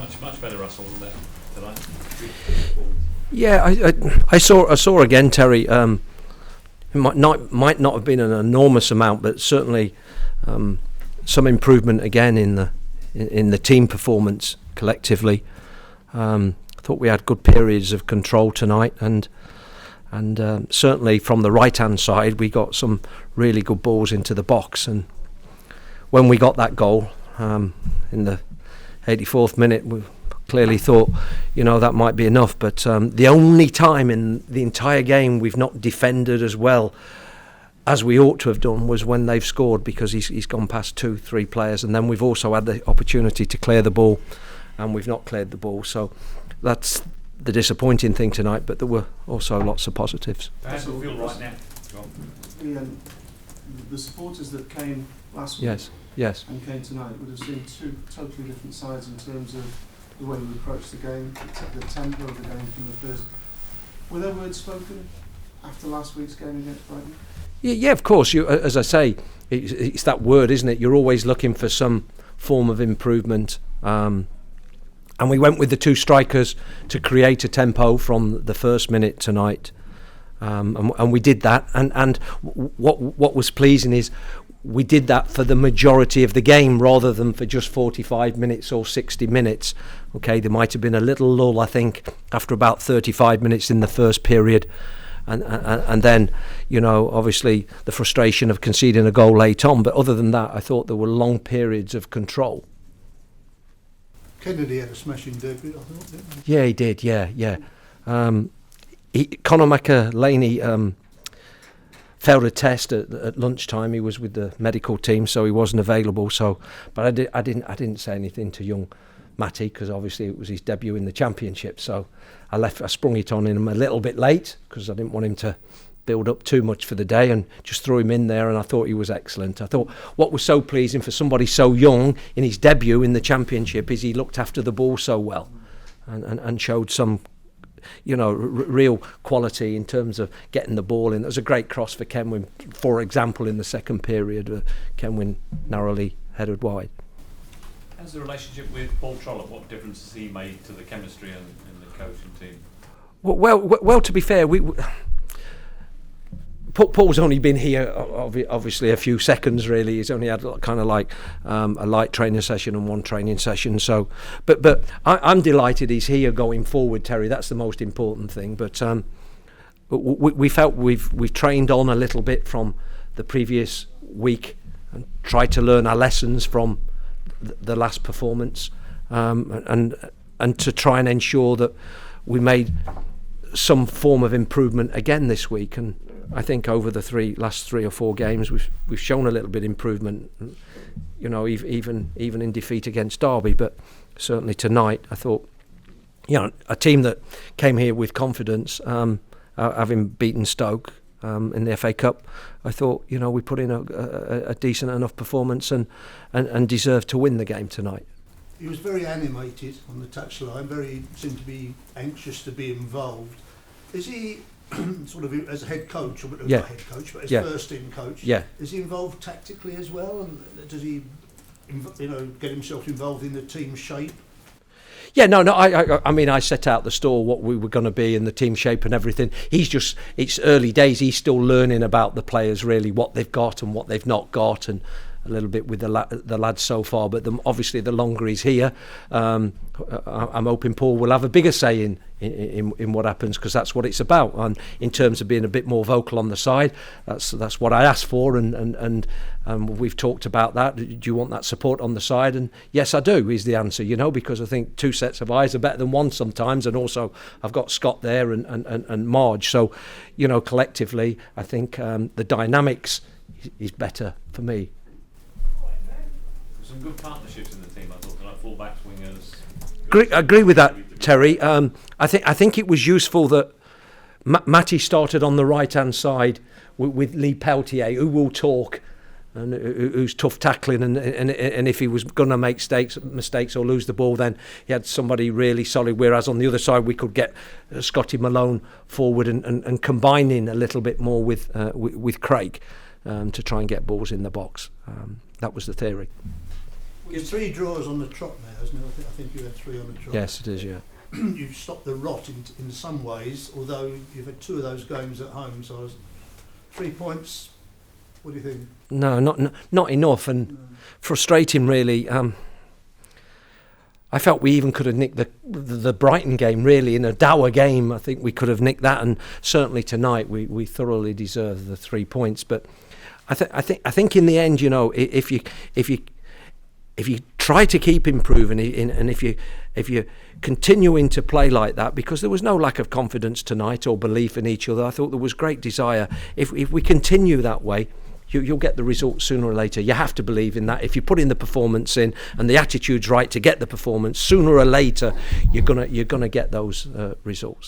Much better Russell than that tonight. Yeah, I saw again, Terry. It might not have been an enormous amount, but certainly some improvement again in the team performance collectively. I thought we had good periods of control tonight, and certainly from the right hand side we got some really good balls into the box. And when we got that goal in the 84th minute, we clearly thought, that might be enough. But the only time in the entire game we've not defended as well as we ought to have done was when they've scored, because he's gone past 2-3 players, and then we've also had the opportunity to clear the ball and we've not cleared the ball. So that's the disappointing thing tonight, but there were also lots of positives. How's it feel right now? The supporters that came last week yes, and came tonight would have seen two totally different sides in terms of the way we approached the game, the tempo of the game from the first. Were there words spoken after last week's game against Brighton? Yeah, of course. As I say, it's that word, isn't it? You're always looking for some form of improvement. And we went with the two strikers to create a tempo from the first minute tonight. And we did that. And what was pleasing is we did that for the majority of the game rather than for just 45 minutes or 60 minutes. Okay, there might have been a little lull, I think, after about 35 minutes in the first period. And then, obviously the frustration of conceding a goal late on. But other than that, I thought there were long periods of control. Kennedy had a smashing debut, I thought, didn't he? Yeah, he did, yeah. Conor McAlaney failed a test at lunchtime. He was with the medical team, so he wasn't available. But I didn't say anything to young Matty, because obviously it was his debut in the Championship. So I sprung it on him a little bit late because I didn't want him to build up too much for the day, and just threw him in there, and I thought he was excellent. I thought what was so pleasing for somebody so young in his debut in the Championship is he looked after the ball so well and showed some real quality in terms of getting the ball in. There was a great cross for Kenwyn, for example, in the second period. Kenwyn narrowly headed wide. How's the relationship with Paul Trollope? What difference has he made to the chemistry and the coaching team? Well, to be fair, Paul's only been here obviously a few seconds really. He's only had kind of like a light training session and one training session. So, but I'm delighted he's here going forward, Terry. That's the most important thing. But we felt we've trained on a little bit from the previous week and tried to learn our lessons from the last performance, and to try and ensure that we made some form of improvement again this week. And I think over the last 3 or 4 games we've shown a little bit improvement, even in defeat against Derby. But certainly tonight I thought, a team that came here with confidence, having beaten Stoke in the FA Cup, I thought we put in a decent enough performance and deserved to win the game tonight. He was very animated on the touchline, seemed to be anxious to be involved. Is he sort of as a head coach, or not head coach, but as first in coach? Yeah. Is he involved tactically as well, and does he, get himself involved in the team shape? Yeah, no. I mean, I set out the store what we were going to be and the team shape and everything. It's early days. He's still learning about the players, really, what they've got and what they've not got, and a little bit with the lads so far. But obviously, the longer he's here, I'm hoping Paul will have a bigger say in what happens, because that's what it's about. And in terms of being a bit more vocal on the side, that's what I asked for, and we've talked about that. Do you want that support on the side? And yes, I do, is the answer. Because I think 2 sets of eyes are better than one sometimes, and also I've got Scott there and Marge. So, collectively, I think the dynamics is better for me. Some good partnerships in the team, I thought, like full-backs, wingers. Agree with that, Terry. I think it was useful that Matty started on the right-hand side with Lee Peltier, who will talk and who's tough tackling, and if he was going to make mistakes or lose the ball, then he had somebody really solid. Whereas on the other side, we could get Scotty Malone forward and combining a little bit more with Craig to try and get balls in the box. That was the theory. There's 3 draws on the trot now, isn't it? I think you had 3 on the trot. Yes, it is. Yeah. You've stopped the rot in some ways, although you've had 2 of those games at home. So 3 points. What do you think? No, not enough, and frustrating really. I felt we even could have nicked the Brighton game really in a dour game. I think we could have nicked that, and certainly tonight we thoroughly deserve the 3 points. But I think in the end, you know, if you try to keep improving and if you continuing to play like that, because there was no lack of confidence tonight or belief in each other. I thought there was great desire. If we continue that way, you'll get the results sooner or later. You have to believe in that. If you put in the performance in and the attitude's right to get the performance, sooner or later you're gonna get those results.